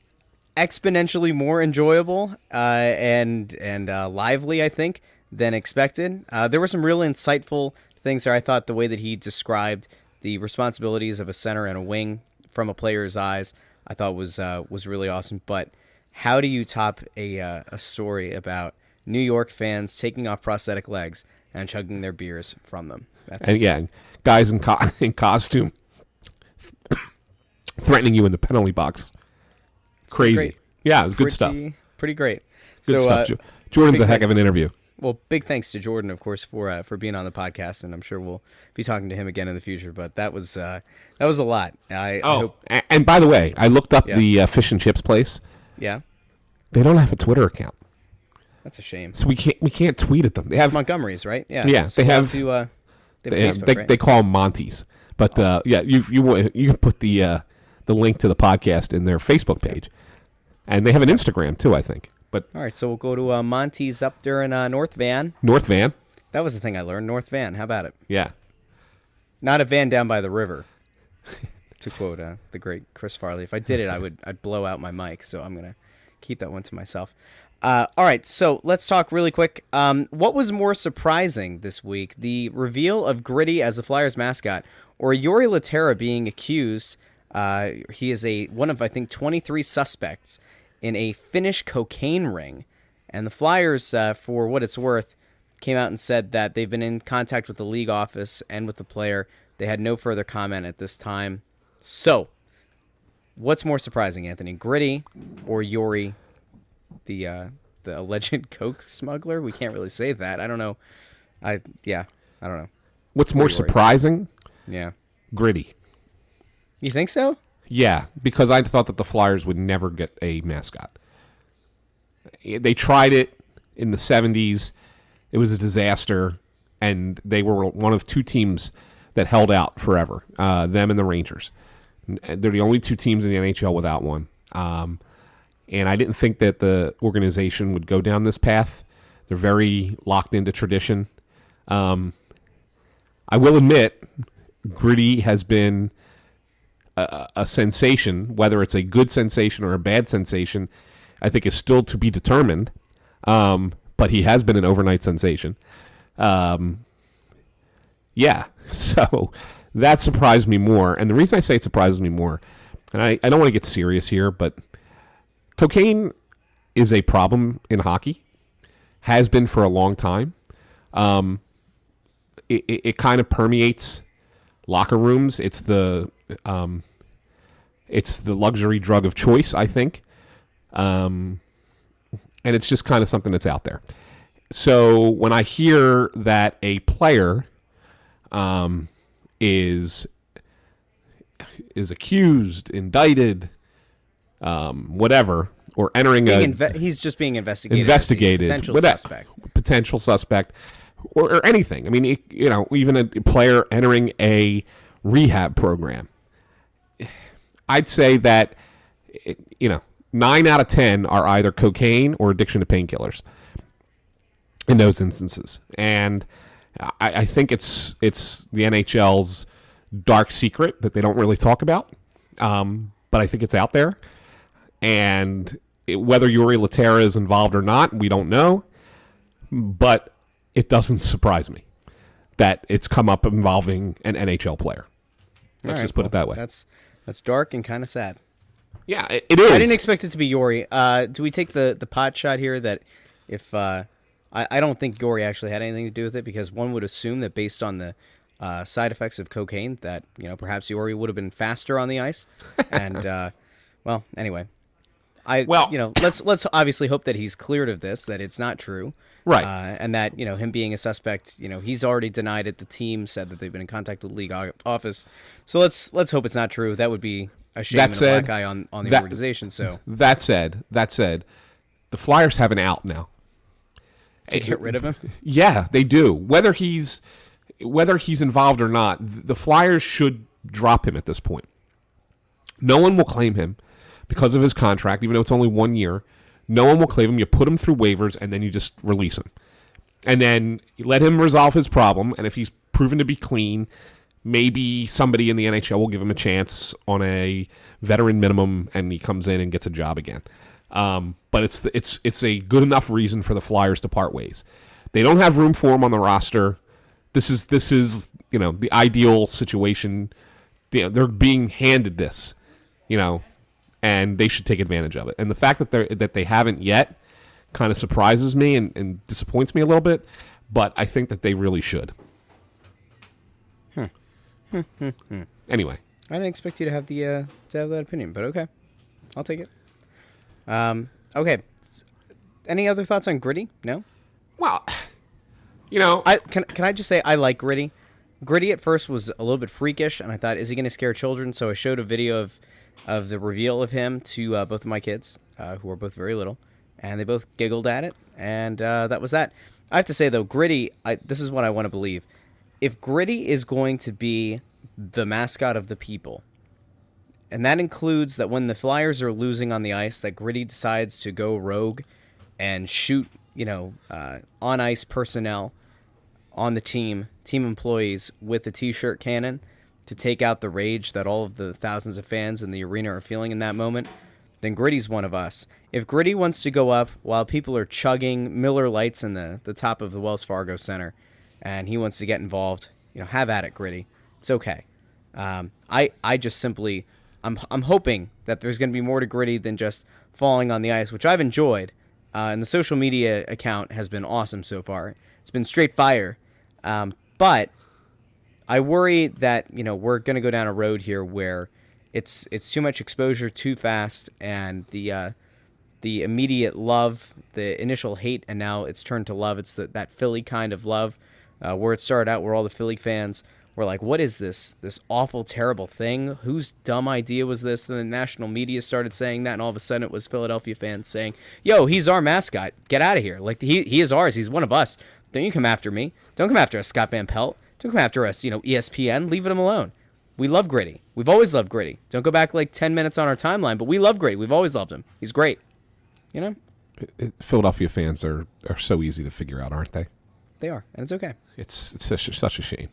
exponentially more enjoyable and lively, I think, than expected. There were some real insightful things there. I thought the way that he described the responsibilities of a center and a wing from a player's eyes, I thought was really awesome. But how do you top a story about New York fans taking off prosthetic legs and chugging their beers from them? And again, guys in costume threatening you in the penalty box. Crazy. great. Yeah, it was good stuff. Pretty great. Good So, stuff. Jordan's big a heck of an interview. Well, big thanks to Jordan, of course, for being on the podcast, and I'm sure we'll be talking to him again in the future. But that was a lot. I hope, And by the way, I looked up Yeah. the fish and chips place. yeah, They don't have a Twitter account, that's a shame. so we can't tweet at them. They It's have Montgomery's, right? Yeah. Yeah, So they we'll have- to, they have they, Facebook, right? they call them Monty's, but yeah, you can put the link to the podcast in their Facebook page, and they have an Instagram too, I think. But All right, so we'll go to Monty's up there in North Van. North Van, That was the thing I learned. North Van. How about it? yeah. Not a van down by the river. To quote the great Chris Farley, if I did it, I'd blow out my mic. So I'm gonna keep that one to myself. All right, so let's talk really quick. What was more surprising this week, the reveal of Gritty as the Flyers mascot, or Jori Lehtera being accused? He is one of, I think, 23 suspects in a Finnish cocaine ring, and the Flyers, for what it's worth, came out and said that they've been in contact with the league office and with the player. They had no further comment at this time. So, what's more surprising, Anthony? Gritty or Jori, the alleged coke smuggler? We can't really say that. I don't know. I don't know. What's more Jori. surprising? Yeah. Gritty. You think so? Yeah, because I thought that the Flyers would never get a mascot. They tried it in the 70s. It was a disaster, and they were one of two teams that held out forever, them and the Rangers. They're the only two teams in the NHL without one. And I didn't think that the organization would go down this path. They're very locked into tradition. I will admit, Gritty has been a sensation. Whether it's a good sensation or a bad sensation, I think is still to be determined. But he has been an overnight sensation. Yeah, so that surprised me more. And the reason I say it surprises me more, and I don't want to get serious here, but cocaine is a problem in hockey, has been for a long time. It kind of permeates locker rooms. It's the luxury drug of choice, I think. And it's just kind of something that's out there. So when I hear that a player is accused, indicted, whatever, or entering he's just being investigated. Investigated, potential suspect, or anything. I mean, even a player entering a rehab program. I'd say that 9 out of 10 are either cocaine or addiction to painkillers in those instances, and I think it's the NHL's dark secret that they don't really talk about, but I think it's out there. And whether Jori Lehtera is involved or not, we don't know. But it doesn't surprise me that it's come up involving an NHL player. Let's just put it that way. That's dark and kind of sad. Yeah, it is. I didn't expect it to be Jori. Do we take the pot shot here that if I don't think Jori actually had anything to do with it, because one would assume that based on the side effects of cocaine that perhaps Jori would have been faster on the ice. And well, anyway. Let's obviously hope that he's cleared of this, that it's not true, right? And that him being a suspect, he's already denied it. The team said that they've been in contact with the league office, so let's hope it's not true. That would be a shame and a black eye on the organization. So that said, the Flyers have an out now to get rid of him. Yeah, they do. Whether he's involved or not, the Flyers should drop him at this point. No one will claim him because of his contract, even though it's only 1 year. No one will claim him. You put him through waivers, and then you just release him. And then you let him resolve his problem, and if he's proven to be clean, maybe somebody in the NHL will give him a chance on a veteran minimum, and he comes in and gets a job again. But it's a good enough reason for the Flyers to part ways. They don't have room for him on the roster. This is the ideal situation. They're being handed this, and they should take advantage of it. And the fact that they haven't yet kind of surprises me and disappoints me a little bit, but I think that they really should. Anyway, I didn't expect you to have that opinion, but okay, I'll take it. Okay, any other thoughts on Gritty? No. Well, can I just say I like Gritty. Gritty at first was a little bit freakish, and I thought, is he going to scare children? So I showed a video of the reveal of him to both of my kids, who are both very little, and they both giggled at it, and that was that. I have to say, though, Gritty, this is what I want to believe. If Gritty is going to be the mascot of the people, and that includes that when the Flyers are losing on the ice, that Gritty decides to go rogue and shoot, on-ice personnel on the team employees with a T-shirt cannon to take out the rage that all of the thousands of fans in the arena are feeling in that moment, then Gritty's one of us. If Gritty wants to go up while people are chugging Miller Lights in the top of the Wells Fargo Center, and he wants to get involved, have at it, Gritty. It's okay. I just simply, I'm hoping that there's going to be more to Gritty than just falling on the ice, which I've enjoyed. And the social media account has been awesome so far. It's been straight fire. But I worry that, we're going to go down a road here where it's too much exposure too fast, and the immediate love, the initial hate, and now it's turned to love. It's that Philly kind of love, where it started out where all the Philly fans were like, what is this awful, terrible thing? Whose dumb idea was this? And the national media started saying that, and all of a sudden it was Philadelphia fans saying, yo, he's our mascot. Get out of here. Like, he is ours. He's one of us. Don't you come after me. Don't come after us, Scott Van Pelt. Don't come after us, ESPN. Leave him alone. We love Gritty. We've always loved Gritty. Don't go back like 10 minutes on our timeline, but we love Gritty. We've always loved him. He's great. Philadelphia fans are so easy to figure out, aren't they? They are, and it's okay. It's such a shame.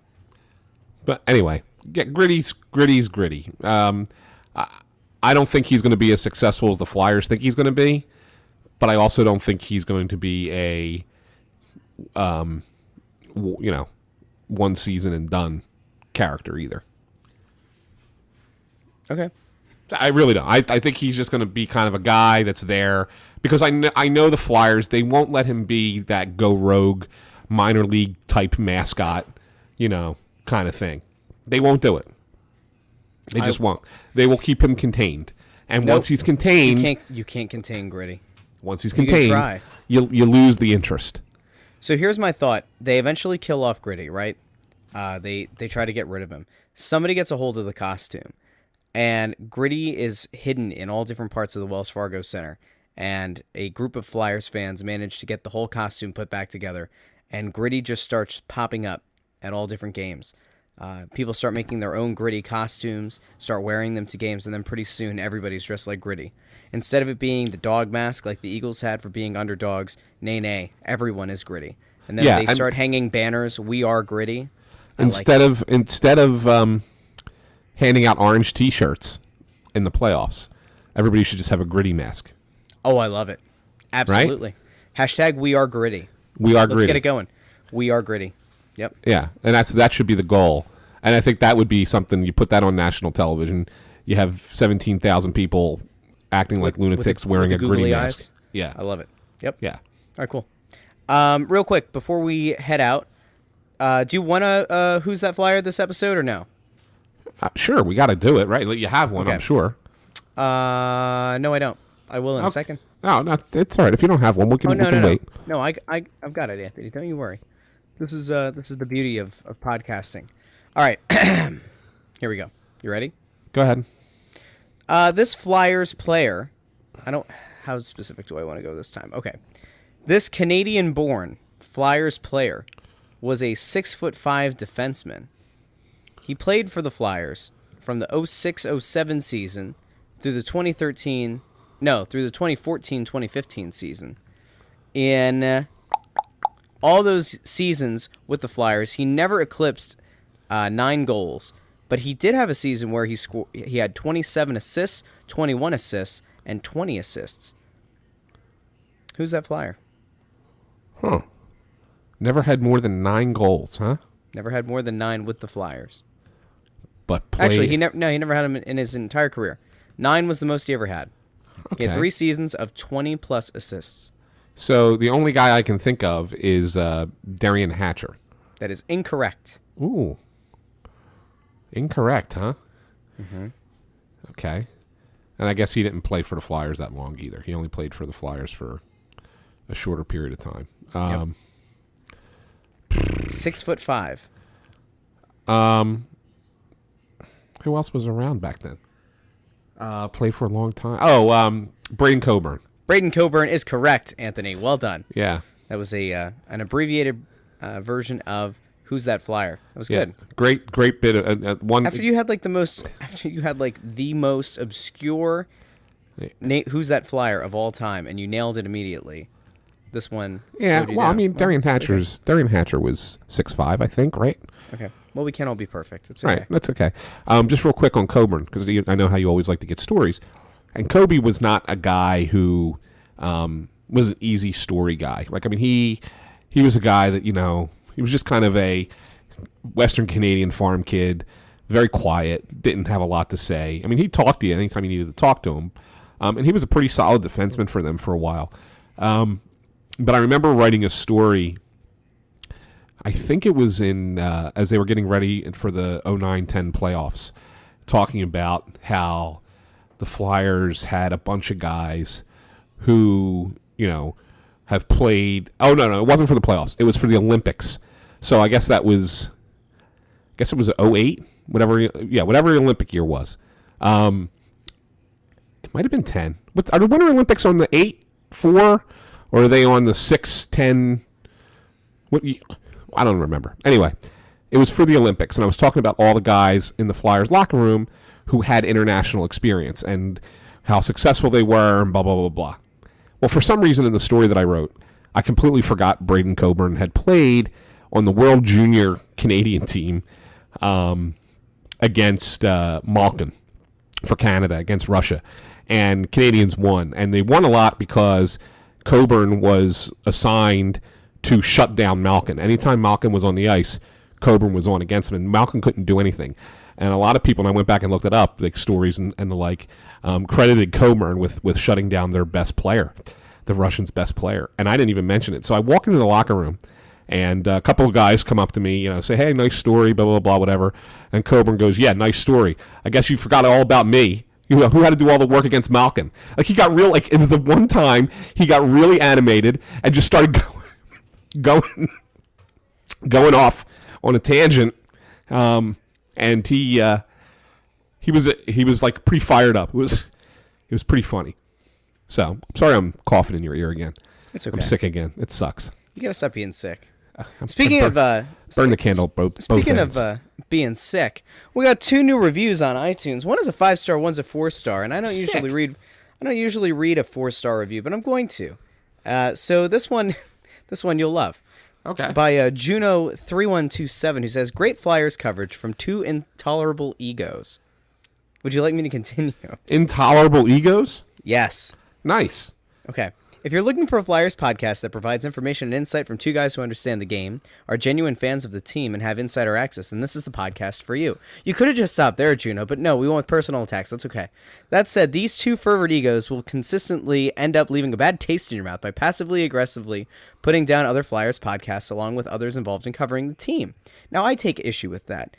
But anyway, Gritty's Gritty. I don't think he's going to be as successful as the Flyers think he's going to be, but I also don't think he's going to be a one season and done character either. Okay. I really don't. I think he's just going to be kind of a guy that's there because I know the Flyers, they won't let him be that go rogue minor league type mascot, kind of thing. They won't do it. They just won't. They will keep him contained. And once he's contained, you can't contain Gritty. Once he's contained, you lose the interest. So here's my thought. They eventually kill off Gritty, right? They try to get rid of him. Somebody gets a hold of the costume. And Gritty is hidden in all different parts of the Wells Fargo Center. And a group of Flyers fans manage to get the whole costume put back together. And Gritty just starts popping up at all different games. People start making their own Gritty costumes, start wearing them to games, and then pretty soon everybody's dressed like Gritty. Instead of it being the dog mask like the Eagles had for being underdogs, nay, everyone is Gritty. And then they start hanging banners, "We are Gritty." Instead of handing out orange T-shirts in the playoffs, everybody should just have a Gritty mask. Oh, I love it. Absolutely. Right? Hashtag We Are Gritty. We are Gritty. Let's get it going. We are Gritty. Yep. Yeah, and that should be the goal. And I think that would be something, you put that on national television, you have 17,000 people acting like lunatics wearing a Gritty mask. Eyes. Yeah. I love it. Yep. Yeah. All right, cool. Real quick, before we head out, do you want to Who's That Flyer this episode or no? Sure, we got to do it, right? You have one, okay. I'm sure. No, I don't. I will in a second. No, it's all right. If you don't have one, we can wait. No, I've got it, Anthony. Don't you worry. This is the beauty of podcasting. All right, here we go. You ready? Go ahead. This Flyers player, how specific do I want to go this time? Okay. This Canadian-born Flyers player was a 6'5" defenseman. He played for the Flyers from the 06-07 season through the 2014-2015 season. In all those seasons with the Flyers, he never eclipsed 9 goals, but he did have a season where he had 27 assists, 21 assists, and 20 assists. Who's that Flyer? Huh. Never had more than 9 goals, huh? Never had more than 9 with the Flyers. But actually, he never had them in his entire career. 9 was the most he ever had. Okay. He had 3 seasons of 20-plus assists. So the only guy I can think of is Derian Hatcher. That is incorrect. Ooh. Incorrect, huh? Mm-hmm. Okay. And I guess he didn't play for the Flyers that long either. He only played for the Flyers for a shorter period of time. 6'5". Who else was around back then? Played for a long time. Oh, Braden Coburn. Braden Coburn is correct, Anthony. Well done. Yeah. That was an abbreviated version of Who's That Flyer. That was good. Great bit of one. After you had the most obscure Who's That Flyer of all time, and you nailed it immediately. This one. Yeah. Well, I mean, Derian Hatcher was 6'5", I think, right? Okay. Well, we can't all be perfect. It's okay. Right. That's okay. Just real quick on Coburn, because I know how you always like to get stories. And Kobe was not a guy who was an easy story guy. He was a guy that, he was just kind of a Western Canadian farm kid, very quiet, didn't have a lot to say. I mean, he'd talk to you anytime you needed to talk to him. And he was a pretty solid defenseman for them for a while. But I remember writing a story, I think it was as they were getting ready for the 09-10 playoffs, talking about how the Flyers had a bunch of guys who, have played. Oh, no, it wasn't for the playoffs. It was for the Olympics. So I guess it was 08, whatever the Olympic year was. It might have been 10. Are the Winter Olympics on the 8-4, or are they on the 6-10? I don't remember. Anyway, it was for the Olympics, and I was talking about all the guys in the Flyers locker room who had international experience and how successful they were and blah, blah, blah, blah. Well, for some reason in the story that I wrote, I completely forgot Braden Coburn had played on the World Junior Canadian team against Malkin for Canada, against Russia. And Canadians won. And they won a lot because Coburn was assigned to shut down Malkin. Anytime Malkin was on the ice, Coburn was on against him, and Malkin couldn't do anything. And a lot of people, and I went back and looked it up, like stories and the like, credited Coburn with shutting down their best player, the Russians' best player. And I didn't even mention it. So I walk into the locker room, and a couple of guys come up to me, say, hey, nice story, blah, blah, blah, whatever. And Coburn goes, yeah, nice story. I guess you forgot all about me. Who had to do all the work against Malkin. Like, he got real, like, it was the one time he got really animated and just started going off on a tangent. And he was like pretty fired up. It was pretty funny. So I'm sorry I'm coughing in your ear again. It's okay. I'm sick again. It sucks. You gotta stop being sick. Speaking of burn the candle both speaking ends. of being sick, we got 2 new reviews on iTunes. One is a 5-star, one's a 4-star, and I don't usually read a 4-star review, but I'm going to. So this one you'll love. Okay. By Juno3127, who says, great Flyers coverage from 2 intolerable egos. Would you like me to continue? Intolerable egos? Yes. Nice. Okay. If you're looking for a Flyers podcast that provides information and insight from 2 guys who understand the game, are genuine fans of the team, and have insider access, then this is the podcast for you. You could have just stopped there, Juno, but no, we went with personal attacks. That's okay. That said, these 2 fervent egos will consistently end up leaving a bad taste in your mouth by passively aggressively putting down other Flyers podcasts along with others involved in covering the team. Now, I take issue with that.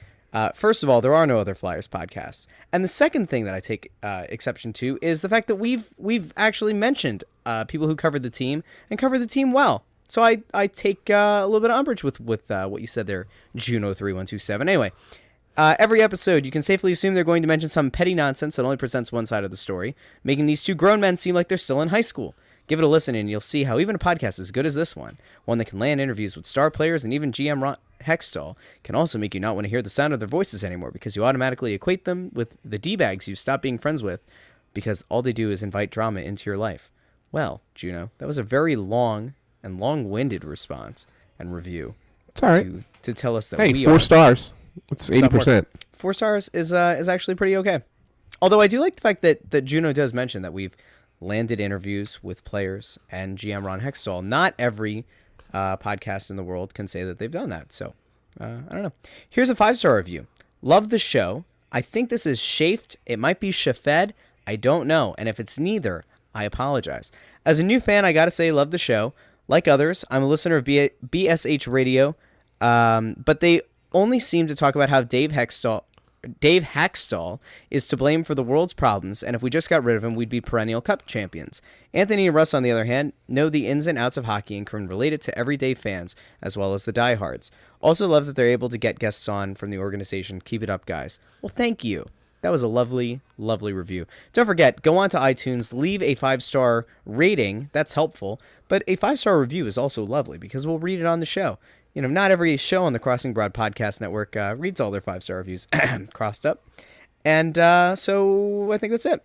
First of all, there are no other Flyers podcasts. And the second thing that I take exception to is the fact that we've actually mentioned people who covered the team and covered the team well. So I take a little bit of umbrage with what you said there, Juno3127. Anyway, every episode, you can safely assume they're going to mention some petty nonsense that only presents one side of the story, making these 2 grown men seem like they're still in high school. Give it a listen and you'll see how even a podcast as good as this one that can land interviews with star players and even GM Ron Hextall, can also make you not want to hear the sound of their voices anymore because you automatically equate them with the D-bags you stopped being friends with because all they do is invite drama into your life. Well, Juno, that was a very long and long-winded response and review. It's all right. To tell us that we 4 stars. It's 80%. 4 stars is actually pretty okay. Although I do like the fact that Juno does mention that we've landed interviews with players and GM Ron Hextall. Not every podcast in the world can say that they've done that. So, I don't know. Here's a 5-star review. Love the show. I think this is chafed. It might be chafed. I don't know. And if it's neither, I apologize. As a new fan, I gotta say, love the show. Like others, I'm a listener of BSH Radio, but they only seem to talk about how Dave Hextall is to blame for the world's problems, and if we just got rid of him, we'd be perennial cup champions. Anthony and Russ, on the other hand, know the ins and outs of hockey and can relate it to everyday fans, as well as the diehards. Also love that they're able to get guests on from the organization. Keep it up, guys. Well, thank you. That was a lovely, lovely review. Don't forget, go on to iTunes, leave a 5-star rating. That's helpful. But a 5-star review is also lovely because we'll read it on the show. Not every show on the Crossing Broad Podcast Network reads all their 5-star reviews crossed up. And so I think that's it.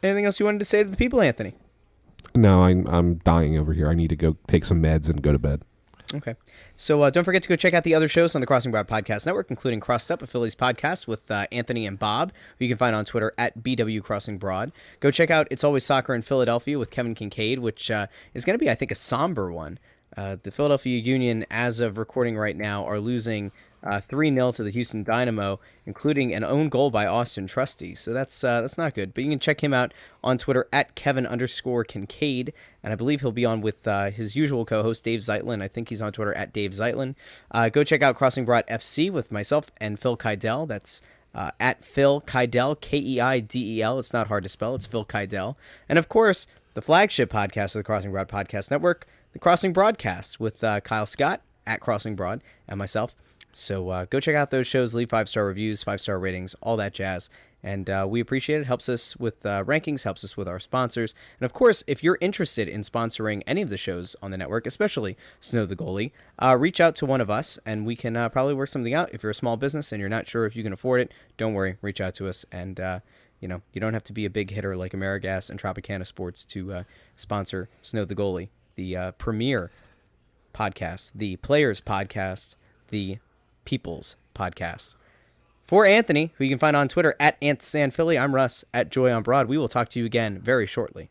Anything else you wanted to say to the people, Anthony? No, I'm dying over here. I need to go take some meds and go to bed. Okay. So don't forget to go check out the other shows on the Crossing Broad Podcast Network, including Crossed Up, a Phillies podcast with Anthony and Bob, who you can find on Twitter at BW Crossing Broad. Go check out It's Always Soccer in Philadelphia with Kevin Kincaid, which is going to be, I think, a somber one. The Philadelphia Union, as of recording right now, are losing 3-0 to the Houston Dynamo, including an own goal by Austin Trusty. So that's not good. But you can check him out on Twitter at Kevin_Kincaid, and I believe he'll be on with his usual co-host Dave Zeitlin. I think he's on Twitter at Dave Zeitlin. Go check out Crossing Broad FC with myself and Phil Keidel. That's at Phil Keidel, Keidel. It's not hard to spell. It's Phil Keidel. And of course, the flagship podcast of the Crossing Broad Podcast Network, the Crossing Broadcast with Kyle Scott at Crossing Broad and myself. So go check out those shows, leave 5-star reviews, 5-star ratings, all that jazz. And we appreciate it. Helps us with rankings, helps us with our sponsors. And of course, if you're interested in sponsoring any of the shows on the network, especially Snow the Goalie, reach out to one of us and we can probably work something out. If you're a small business and you're not sure if you can afford it, don't worry, reach out to us. And, you don't have to be a big hitter like AmeriGas and Tropicana Sports to sponsor Snow the Goalie, the premier podcast, the players podcast, the people's podcast. For Anthony, who you can find on Twitter at AntSanPhilly, I'm Russ at Joy on Broad. We will talk to you again very shortly.